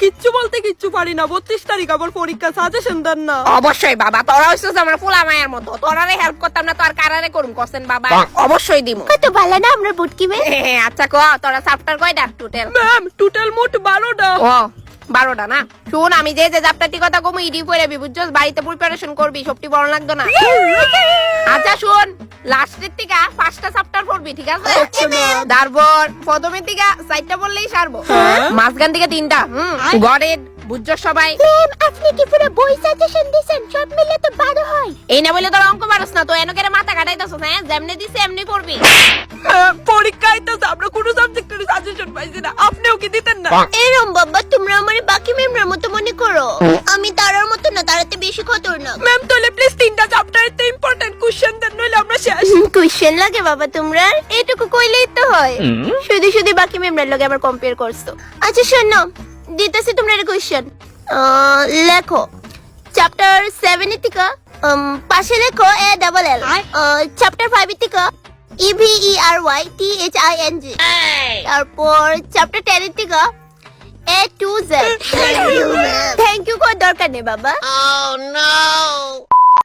কিচ্ছু বলতে কিচ্ছু পারি না। 32 তারিখ আবার পরীক্ষা, সাজেশন দেন না। অবশ্যই বাবা, তোরা হইছিস আমার ফুলা মায়ের মতো, তোরারে হেল্প করতাম না তো আর কারারে করুম কোশ্চেন বাবা? অবশ্যই দিমু। কত ভালো না আমরা বুটকি বে। আচ্ছা ক তোরা চ্যাপ্টার কয়টা টোটাল? ম্যাম টোটাল মোট 12টা। ও 12টা না? শুন, আমি যে যে চ্যাপ্টারটি কথা কমু ইডি পড়াবি, বুঝছস? বাড়িতে প্রিপারেশন করবি, সবটি বড় লাগতো না। আচ্ছা শুন, লাস্টের থেকে 5টা চ্যাপ্টার পড়বি, ঠিক আছে? তারপর প্রথমের থেকে 4টা পড়লেই সারবো, মাঝখান থেকে 3টা। গড়ের বুঝছস সবাই? ম্যাম আপনি কি পুরো বই সাজেশন দিছেন? সব মিলে তো 12 হয়। এই না বলে তোর অঙ্ক পারস না তো এনকেরে মাথা কাটাইতাছস? হ্যাঁ, যেমনে দিছে এমনি পড়বি। পরীক্ষায় তো আমরা কোনো সাবজেক্টের সাজেশন পাইছি না, আপনিও কি দিতেন না? এরম বাবা, তোমরা আমার বাকি মেমরার মতো মনে করো। আমি তারার মতো না, তারাতে বেশি খতরনাক। ম্যাম তাহলে প্লিজ 3টা চ্যাপ্টারের তো ইম্পর্টেন্ট কোশ্চেন দেন, নইলে আমরা শেষ। কোশ্চেন লাগে বাবা তোমরা? এটুকু কইলেই তো হয়। শুধু শুধু বাকি মেমরার লগে আবার কম্পেয়ার করছো। আচ্ছা শোনো, দিতেছি তোমরা একটা কোশ্চেন। লেখো চ্যাপ্টার 7 এর থেকে পাশে লেখো এ ডাবল এল। চ্যাপ্টার 5 এর থেকে EVERYTHING। তারপর চ্যাপ্টার 10 এর থেকে A to Z। Thank you করার দরকার নেই বাবা।